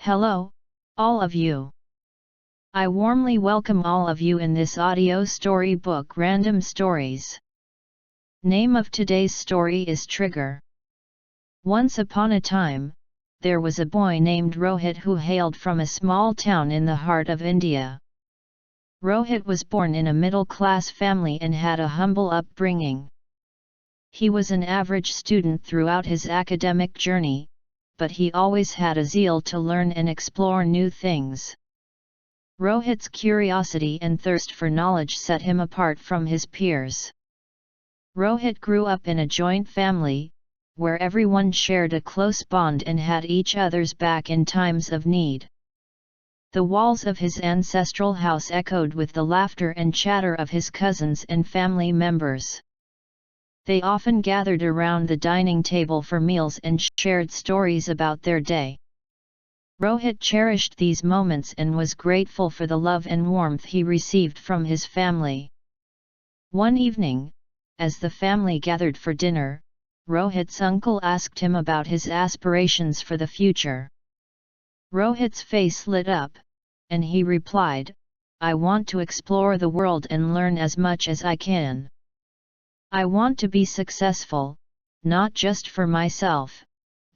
Hello, all of you. I warmly welcome all of you in this audio storybook Random Stories. Name of today's story is Trigger. Once upon a time, there was a boy named Rohit who hailed from a small town in the heart of India. Rohit was born in a middle-class family and had a humble upbringing. He was an average student throughout his academic journey, but he always had a zeal to learn and explore new things. Rohit's curiosity and thirst for knowledge set him apart from his peers. Rohit grew up in a joint family, where everyone shared a close bond and had each other's back in times of need. The walls of his ancestral house echoed with the laughter and chatter of his cousins and family members. They often gathered around the dining table for meals and shared stories about their day. Rohit cherished these moments and was grateful for the love and warmth he received from his family. One evening, as the family gathered for dinner, Rohit's uncle asked him about his aspirations for the future. Rohit's face lit up, and he replied, "I want to explore the world and learn as much as I can. I want to be successful, not just for myself,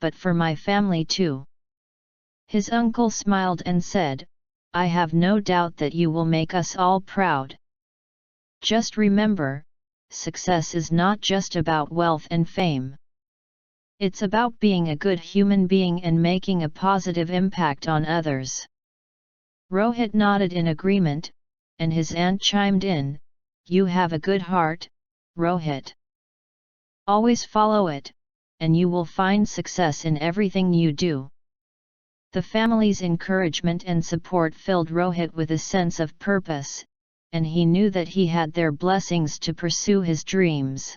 but for my family too." His uncle smiled and said, "I have no doubt that you will make us all proud. Just remember, success is not just about wealth and fame. It's about being a good human being and making a positive impact on others." Rohit nodded in agreement, and his aunt chimed in, "You have a good heart, Rohit. Always follow it, and you will find success in everything you do." The family's encouragement and support filled Rohit with a sense of purpose, and he knew that he had their blessings to pursue his dreams.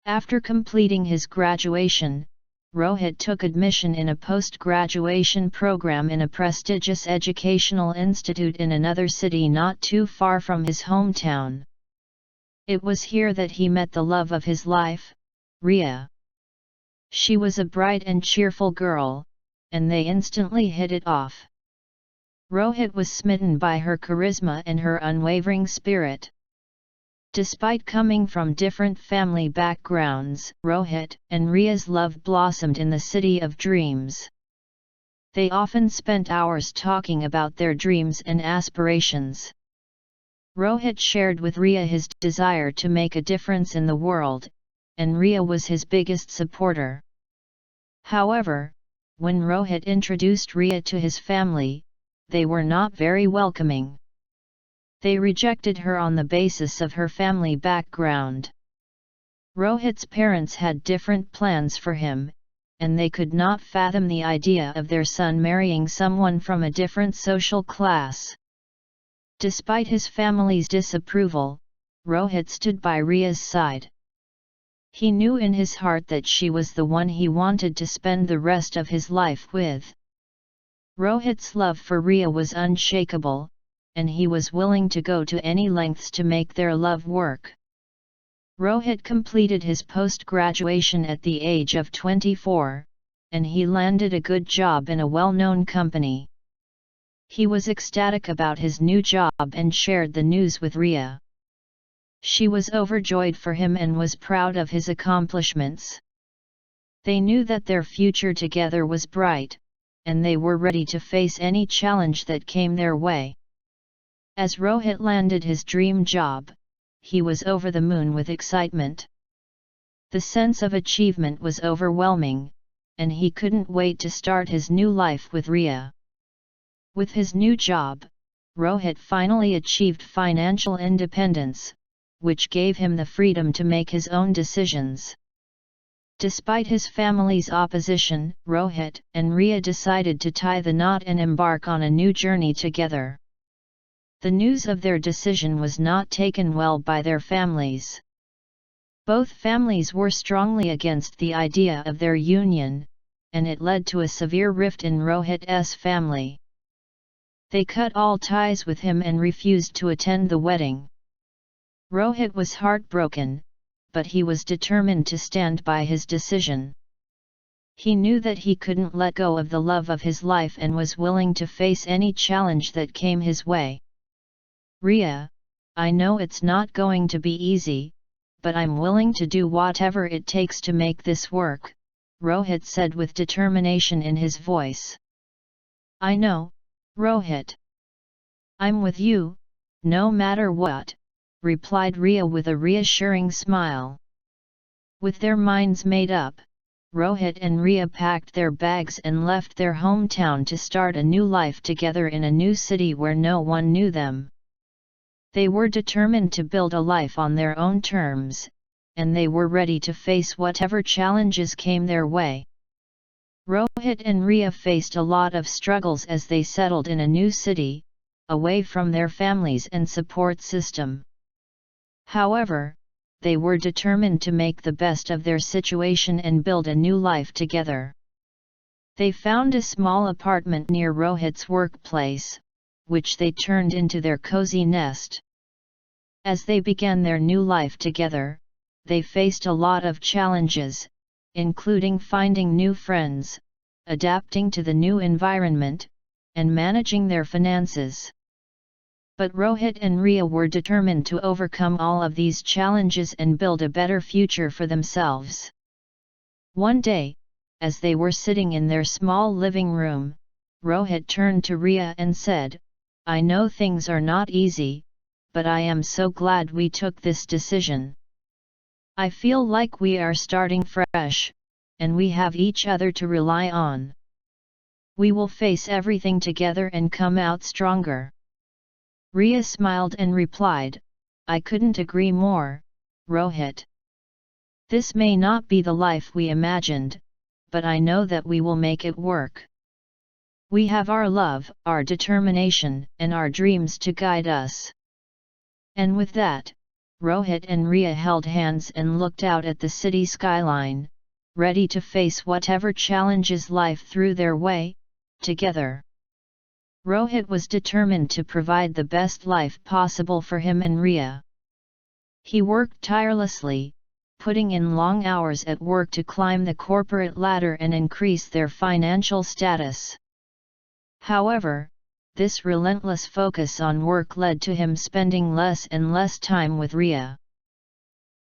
After completing his graduation, Rohit took admission in a post-graduation program in a prestigious educational institute in another city not too far from his hometown. It was here that he met the love of his life, Riya. She was a bright and cheerful girl, and they instantly hit it off. Rohit was smitten by her charisma and her unwavering spirit. Despite coming from different family backgrounds, Rohit and Riya's love blossomed in the city of dreams. They often spent hours talking about their dreams and aspirations. Rohit shared with Riya his desire to make a difference in the world, and Riya was his biggest supporter. However, when Rohit introduced Riya to his family, they were not very welcoming. They rejected her on the basis of her family background. Rohit's parents had different plans for him, and they could not fathom the idea of their son marrying someone from a different social class. Despite his family's disapproval, Rohit stood by Riya's side. He knew in his heart that she was the one he wanted to spend the rest of his life with. Rohit's love for Riya was unshakable, and he was willing to go to any lengths to make their love work. Rohit completed his post-graduation at the age of 24, and he landed a good job in a well-known company. He was ecstatic about his new job and shared the news with Riya. She was overjoyed for him and was proud of his accomplishments. They knew that their future together was bright, and they were ready to face any challenge that came their way. As Rohit landed his dream job, he was over the moon with excitement. The sense of achievement was overwhelming, and he couldn't wait to start his new life with Riya. With his new job, Rohit finally achieved financial independence, which gave him the freedom to make his own decisions. Despite his family's opposition, Rohit and Riya decided to tie the knot and embark on a new journey together. The news of their decision was not taken well by their families. Both families were strongly against the idea of their union, and it led to a severe rift in Rohit's family. They cut all ties with him and refused to attend the wedding. Rohit was heartbroken, but he was determined to stand by his decision. He knew that he couldn't let go of the love of his life and was willing to face any challenge that came his way. "Riya, I know it's not going to be easy, but I'm willing to do whatever it takes to make this work," Rohit said with determination in his voice. "I know, Rohit. I'm with you, no matter what," replied Riya with a reassuring smile. With their minds made up, Rohit and Riya packed their bags and left their hometown to start a new life together in a new city where no one knew them. They were determined to build a life on their own terms, and they were ready to face whatever challenges came their way. Rohit and Riya faced a lot of struggles as they settled in a new city, away from their families and support system. However, they were determined to make the best of their situation and build a new life together. They found a small apartment near Rohit's workplace, which they turned into their cozy nest. As they began their new life together, they faced a lot of challenges, including finding new friends, adapting to the new environment, and managing their finances. But Rohit and Riya were determined to overcome all of these challenges and build a better future for themselves. One day, as they were sitting in their small living room, Rohit turned to Riya and said, "I know things are not easy, but I am so glad we took this decision. I feel like we are starting fresh, and we have each other to rely on. We will face everything together and come out stronger." Riya smiled and replied, "I couldn't agree more, Rohit. This may not be the life we imagined, but I know that we will make it work. We have our love, our determination, and our dreams to guide us." And with that, Rohit and Riya held hands and looked out at the city skyline, ready to face whatever challenges life threw their way, together. Rohit was determined to provide the best life possible for him and Riya. He worked tirelessly, putting in long hours at work to climb the corporate ladder and increase their financial status. However, this relentless focus on work led to him spending less and less time with Riya.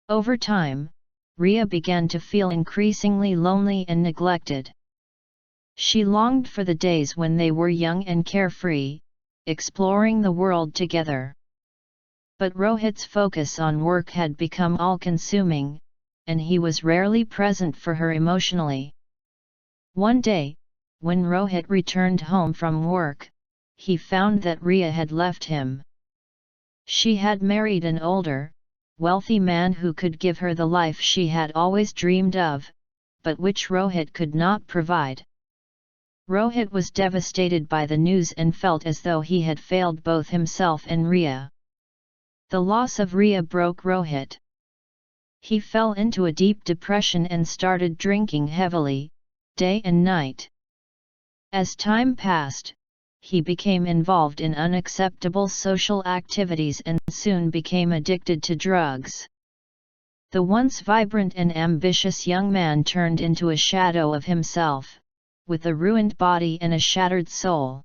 Over time, Riya began to feel increasingly lonely and neglected. She longed for the days when they were young and carefree, exploring the world together. But Rohit's focus on work had become all-consuming, and he was rarely present for her emotionally. One day, when Rohit returned home from work, he found that Riya had left him. She had married an older, wealthy man who could give her the life she had always dreamed of, but which Rohit could not provide. Rohit was devastated by the news and felt as though he had failed both himself and Riya. The loss of Riya broke Rohit. He fell into a deep depression and started drinking heavily, day and night. As time passed, he became involved in unacceptable social activities and soon became addicted to drugs. The once vibrant and ambitious young man turned into a shadow of himself, with a ruined body and a shattered soul.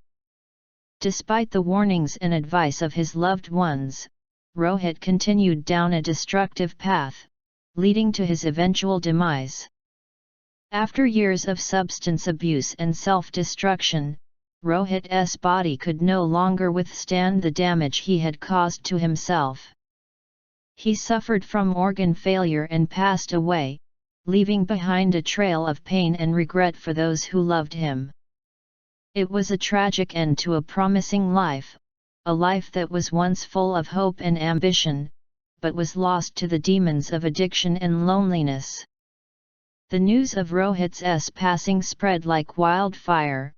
Despite the warnings and advice of his loved ones, Rohit continued down a destructive path, leading to his eventual demise. After years of substance abuse and self-destruction, Rohit's body could no longer withstand the damage he had caused to himself. He suffered from organ failure and passed away, leaving behind a trail of pain and regret for those who loved him. It was a tragic end to a promising life, a life that was once full of hope and ambition, but was lost to the demons of addiction and loneliness. The news of Rohit's passing spread like wildfire,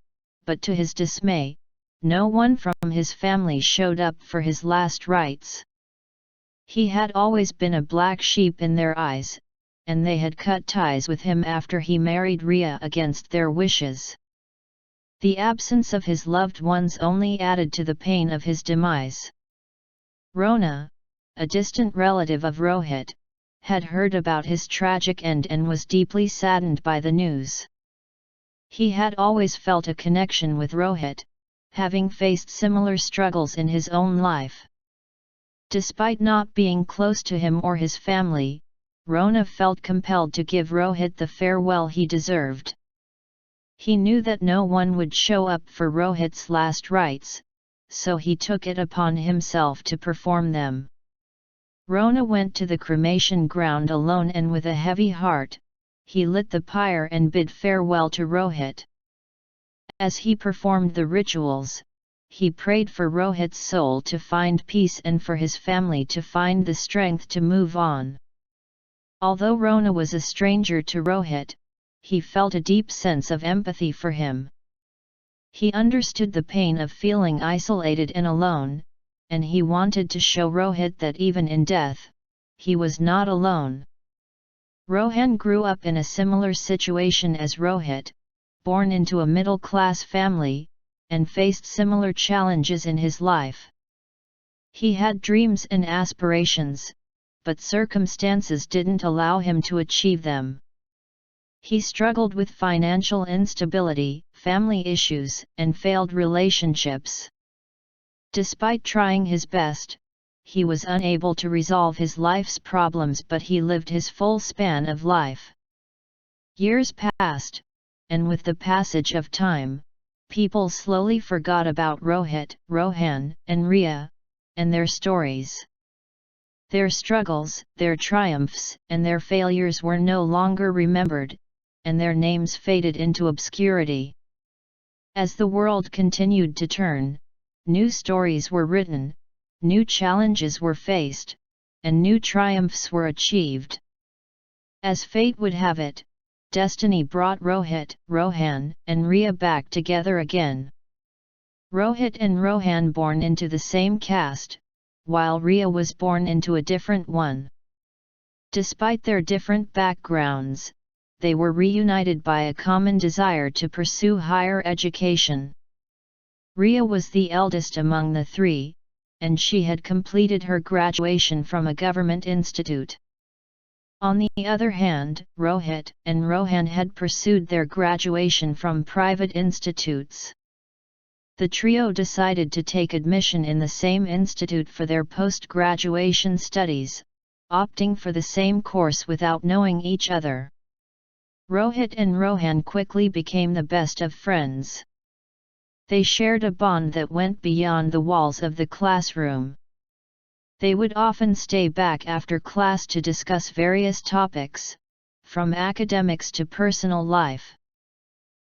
but to his dismay, no one from his family showed up for his last rites. He had always been a black sheep in their eyes, and they had cut ties with him after he married Riya against their wishes. The absence of his loved ones only added to the pain of his demise. Rona, a distant relative of Rohit, had heard about his tragic end and was deeply saddened by the news. He had always felt a connection with Rohit, having faced similar struggles in his own life. Despite not being close to him or his family, Rona felt compelled to give Rohit the farewell he deserved. He knew that no one would show up for Rohit's last rites, so he took it upon himself to perform them. Rona went to the cremation ground alone, and with a heavy heart, he lit the pyre and bid farewell to Rohit. As he performed the rituals, he prayed for Rohit's soul to find peace and for his family to find the strength to move on. Although Rona was a stranger to Rohit, he felt a deep sense of empathy for him. He understood the pain of feeling isolated and alone, and he wanted to show Rohit that even in death, he was not alone. Rohan grew up in a similar situation as Rohit, born into a middle-class family, and faced similar challenges in his life. He had dreams and aspirations, but circumstances didn't allow him to achieve them. He struggled with financial instability, family issues, and failed relationships. Despite trying his best, he was unable to resolve his life's problems, but he lived his full span of life. Years passed, and with the passage of time, people slowly forgot about Rohit, Rohan, and Riya, and their stories. Their struggles, their triumphs, and their failures were no longer remembered, and their names faded into obscurity. As the world continued to turn, new stories were written, new challenges were faced, and new triumphs were achieved. As fate would have it, destiny brought Rohit, Rohan, and Riya back together again. Rohit and Rohan born into the same caste, while Riya was born into a different one. Despite their different backgrounds, they were reunited by a common desire to pursue higher education. Riya was the eldest among the three, and she had completed her graduation from a government institute. On the other hand, Rohit and Rohan had pursued their graduation from private institutes. The trio decided to take admission in the same institute for their post-graduation studies, opting for the same course without knowing each other. Rohit and Rohan quickly became the best of friends. They shared a bond that went beyond the walls of the classroom. They would often stay back after class to discuss various topics, from academics to personal life.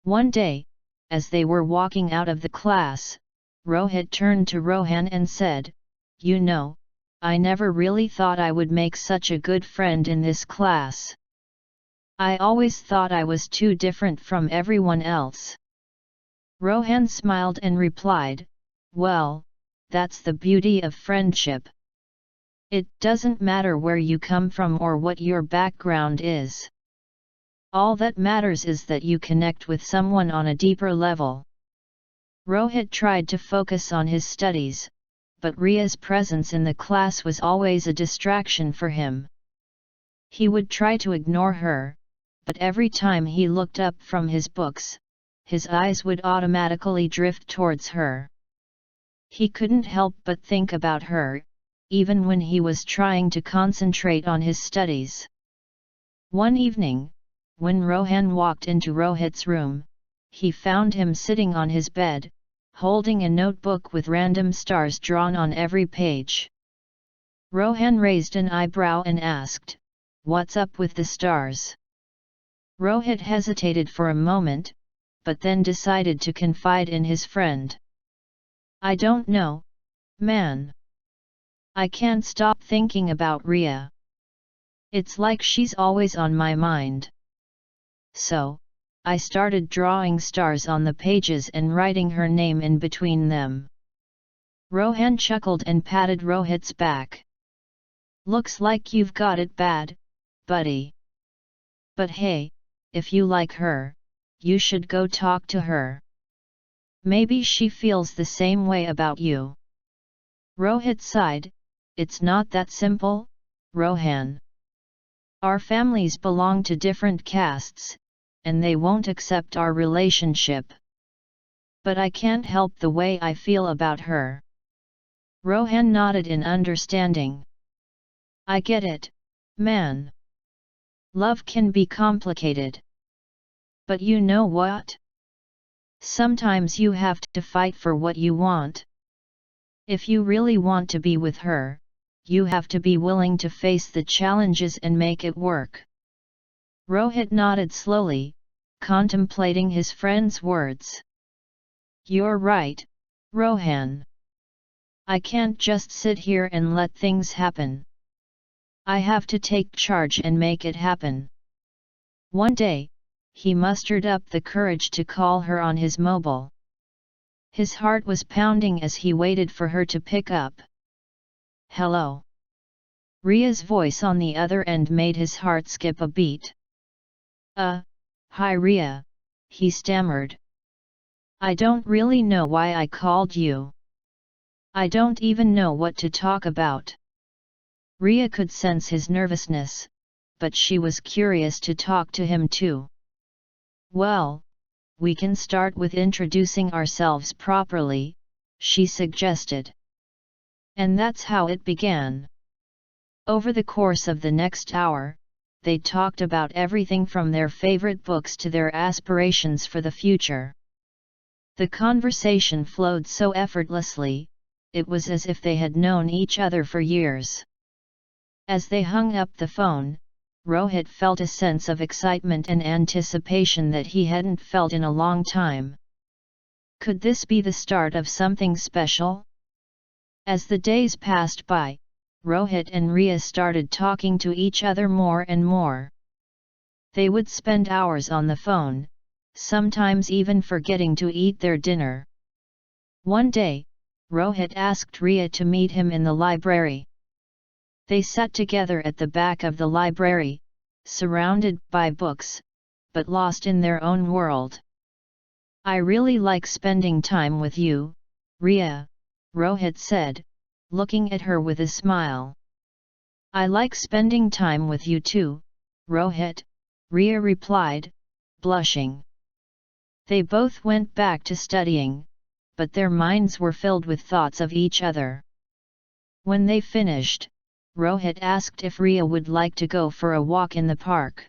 One day, as they were walking out of the class, Rohit turned to Rohan and said, "You know, I never really thought I would make such a good friend in this class. I always thought I was too different from everyone else." Rohan smiled and replied, "Well, that's the beauty of friendship. It doesn't matter where you come from or what your background is. All that matters is that you connect with someone on a deeper level." Rohit tried to focus on his studies, but Riya's presence in the class was always a distraction for him. He would try to ignore her, but every time he looked up from his books, his eyes would automatically drift towards her. He couldn't help but think about her, even when he was trying to concentrate on his studies. One evening, when Rohan walked into Rohit's room, he found him sitting on his bed, holding a notebook with random stars drawn on every page. Rohan raised an eyebrow and asked, "What's up with the stars?" Rohit hesitated for a moment, but then decided to confide in his friend. "I don't know, man. I can't stop thinking about Riya. It's like she's always on my mind. So, I started drawing stars on the pages and writing her name in between them." Rohan chuckled and patted Rohit's back. "Looks like you've got it bad, buddy. But hey, if you like her, you should go talk to her. Maybe she feels the same way about you." Rohit sighed, "It's not that simple, Rohan. Our families belong to different castes, and they won't accept our relationship. But I can't help the way I feel about her. Rohan nodded in understanding. I get it, man. Love can be complicated. But you know what? Sometimes you have to fight for what you want. If you really want to be with her, you have to be willing to face the challenges and make it work. Rohit nodded slowly, contemplating his friend's words. You're right, Rohan. I can't just sit here and let things happen. I have to take charge and make it happen. One day, he mustered up the courage to call her on his mobile. His heart was pounding as he waited for her to pick up. Hello. Ria's voice on the other end made his heart skip a beat. Hi Ria, he stammered. I don't really know why I called you. I don't even know what to talk about. Ria could sense his nervousness, but she was curious to talk to him too. Well, we can start with introducing ourselves properly, she suggested. And that's how it began. Over the course of the next hour, they talked about everything from their favorite books to their aspirations for the future. The conversation flowed so effortlessly, it was as if they had known each other for years. As they hung up the phone, Rohit felt a sense of excitement and anticipation that he hadn't felt in a long time. Could this be the start of something special? As the days passed by, Rohit and Ria started talking to each other more and more. They would spend hours on the phone, sometimes even forgetting to eat their dinner. One day, Rohit asked Ria to meet him in the library. They sat together at the back of the library, surrounded by books, but lost in their own world. I really like spending time with you, Ria, Rohit said, looking at her with a smile. I like spending time with you too, Rohit, Ria replied, blushing. They both went back to studying, but their minds were filled with thoughts of each other. When they finished, Rohit asked if Ria would like to go for a walk in the park.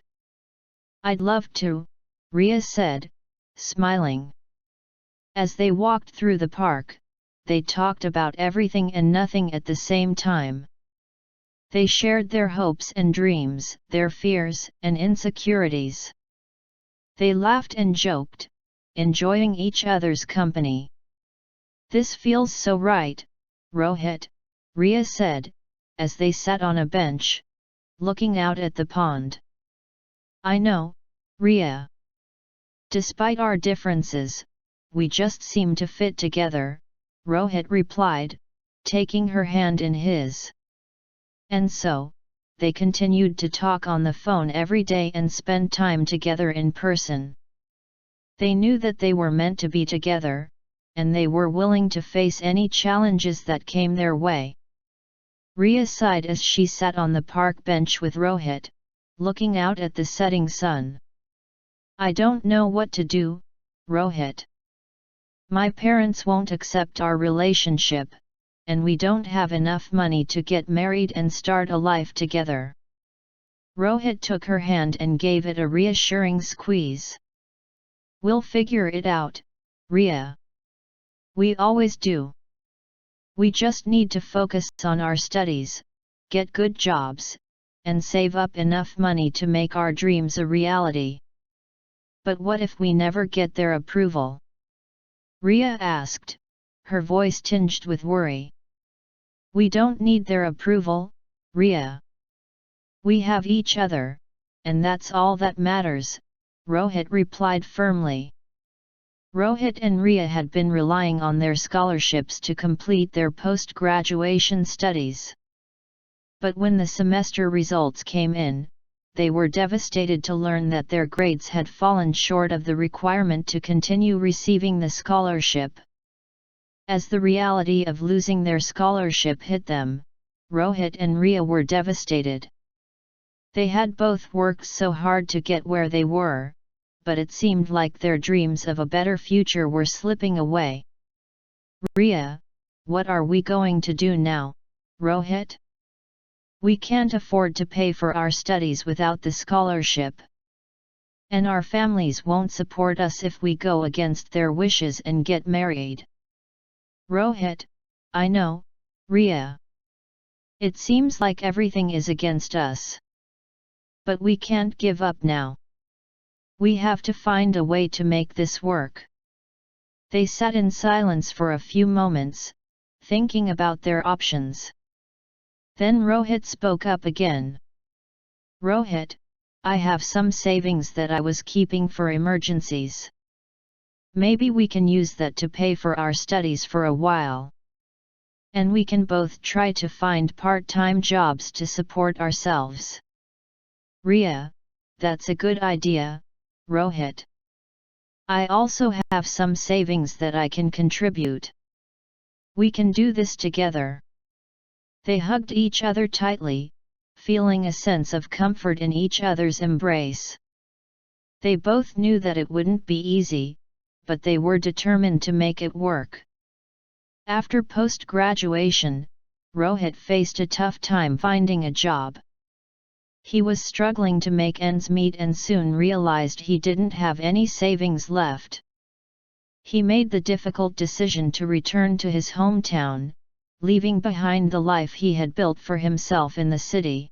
I'd love to, Ria said, smiling. As they walked through the park, they talked about everything and nothing at the same time. They shared their hopes and dreams, their fears and insecurities. They laughed and joked, enjoying each other's company. This feels so right, Rohit, Ria said, as they sat on a bench, looking out at the pond. I know, Ria. Despite our differences, we just seem to fit together, Rohit replied, taking her hand in his. And so, they continued to talk on the phone every day and spend time together in person. They knew that they were meant to be together, and they were willing to face any challenges that came their way. Ria sighed as she sat on the park bench with Rohit, looking out at the setting sun. I don't know what to do, Rohit. My parents won't accept our relationship, and we don't have enough money to get married and start a life together. Rohit took her hand and gave it a reassuring squeeze. We'll figure it out, Ria. We always do. We just need to focus on our studies, get good jobs, and save up enough money to make our dreams a reality. But what if we never get their approval? Ria asked, her voice tinged with worry. We don't need their approval, Ria. We have each other, and that's all that matters, Rohit replied firmly. Rohit and Ria had been relying on their scholarships to complete their post-graduation studies. But when the semester results came in, they were devastated to learn that their grades had fallen short of the requirement to continue receiving the scholarship. As the reality of losing their scholarship hit them, Rohit and Ria were devastated. They had both worked so hard to get where they were, but it seemed like their dreams of a better future were slipping away. "Riya, what are we going to do now, Rohit? We can't afford to pay for our studies without the scholarship. And our families won't support us if we go against their wishes and get married." "Rohit, I know, Riya. It seems like everything is against us. But we can't give up now. We have to find a way to make this work." They sat in silence for a few moments, thinking about their options. Then Rohit spoke up again. "Rohit, I have some savings that I was keeping for emergencies. Maybe we can use that to pay for our studies for a while. And we can both try to find part-time jobs to support ourselves." "Riya, that's a good idea, Rohit. I also have some savings that I can contribute. We can do this together." They hugged each other tightly, feeling a sense of comfort in each other's embrace. They both knew that it wouldn't be easy, but they were determined to make it work. After post-graduation, Rohit faced a tough time finding a job. He was struggling to make ends meet and soon realized he didn't have any savings left. He made the difficult decision to return to his hometown, leaving behind the life he had built for himself in the city.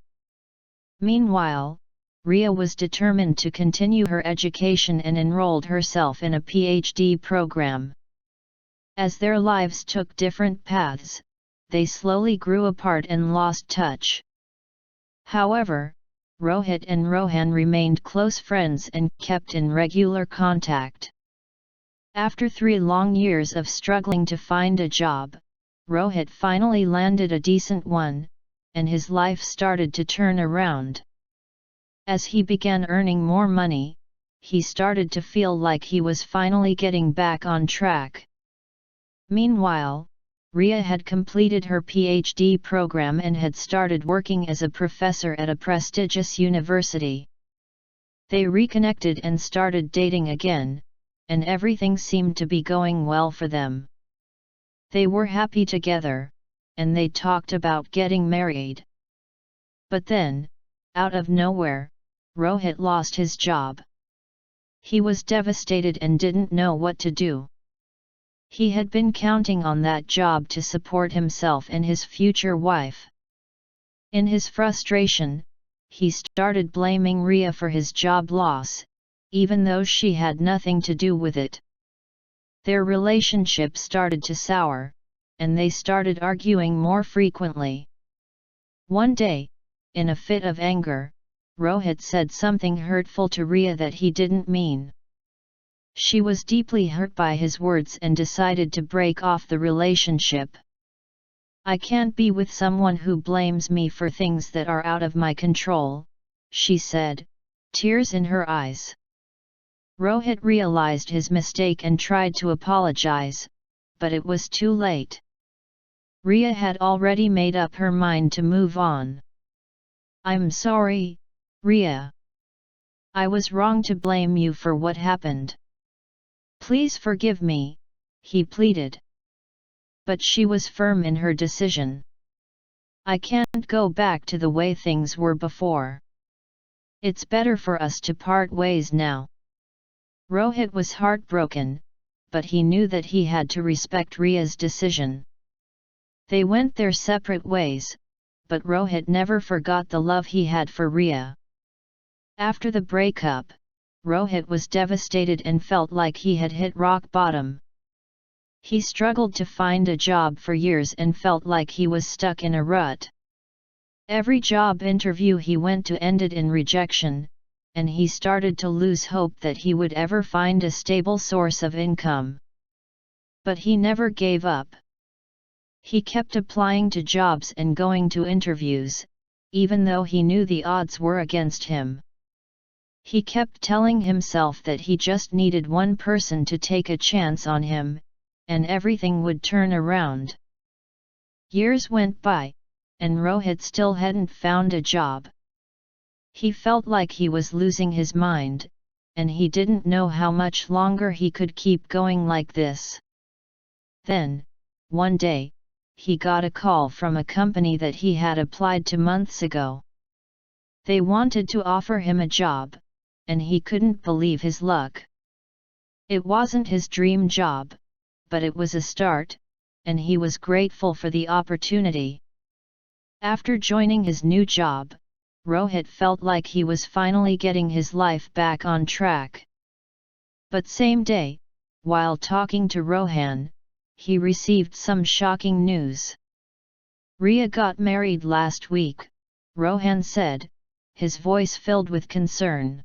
Meanwhile, Riya was determined to continue her education and enrolled herself in a PhD program. As their lives took different paths, they slowly grew apart and lost touch. However, Rohit and Rohan remained close friends and kept in regular contact. After 3 long years of struggling to find a job, Rohit finally landed a decent one, and his life started to turn around. As he began earning more money, he started to feel like he was finally getting back on track. Meanwhile, Riya had completed her PhD program and had started working as a professor at a prestigious university. They reconnected and started dating again, and everything seemed to be going well for them. They were happy together, and they talked about getting married. But then, out of nowhere, Rohit lost his job. He was devastated and didn't know what to do. He had been counting on that job to support himself and his future wife. In his frustration, he started blaming Riya for his job loss, even though she had nothing to do with it. Their relationship started to sour, and they started arguing more frequently. One day, in a fit of anger, Rohit said something hurtful to Riya that he didn't mean. She was deeply hurt by his words and decided to break off the relationship. "I can't be with someone who blames me for things that are out of my control," she said, tears in her eyes. Rohit realized his mistake and tried to apologize, but it was too late. Riya had already made up her mind to move on. "I'm sorry, Riya. I was wrong to blame you for what happened. Please forgive me," he pleaded. But she was firm in her decision. "I can't go back to the way things were before. It's better for us to part ways now." Rohit was heartbroken, but he knew that he had to respect Riya's decision. They went their separate ways, but Rohit never forgot the love he had for Riya. After the breakup, Rohit was devastated and felt like he had hit rock bottom. He struggled to find a job for years and felt like he was stuck in a rut. Every job interview he went to ended in rejection, and he started to lose hope that he would ever find a stable source of income. But he never gave up. He kept applying to jobs and going to interviews, even though he knew the odds were against him. He kept telling himself that he just needed one person to take a chance on him, and everything would turn around. Years went by, and Rohit still hadn't found a job. He felt like he was losing his mind, and he didn't know how much longer he could keep going like this. Then, one day, he got a call from a company that he had applied to months ago. They wanted to offer him a job, and he couldn't believe his luck. It wasn't his dream job, but it was a start, and he was grateful for the opportunity. After joining his new job, Rohit felt like he was finally getting his life back on track. But same day, while talking to Rohan, he received some shocking news. Riya got married last week, Rohan said, his voice filled with concern.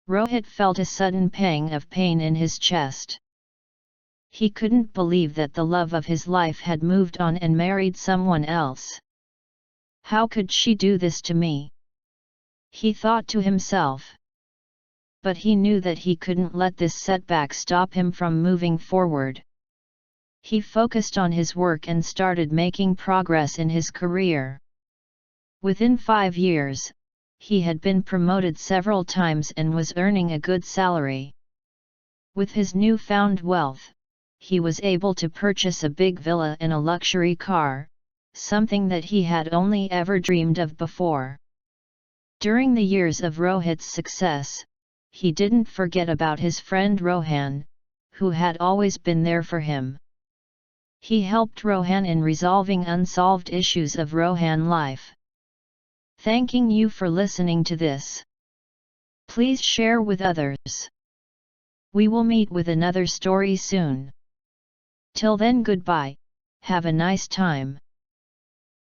Rohit felt a sudden pang of pain in his chest. He couldn't believe that the love of his life had moved on and married someone else. How could she do this to me? He thought to himself. But he knew that he couldn't let this setback stop him from moving forward. He focused on his work and started making progress in his career. Within 5 years, he had been promoted several times and was earning a good salary. With his newfound wealth, he was able to purchase a big villa and a luxury car, something that he had only ever dreamed of before. During the years of Rohit's success, he didn't forget about his friend Rohan, who had always been there for him. He helped Rohan in resolving unsolved issues of Rohan life. Thanking you for listening to this. Please share with others. We will meet with another story soon. Till then, goodbye, have a nice time.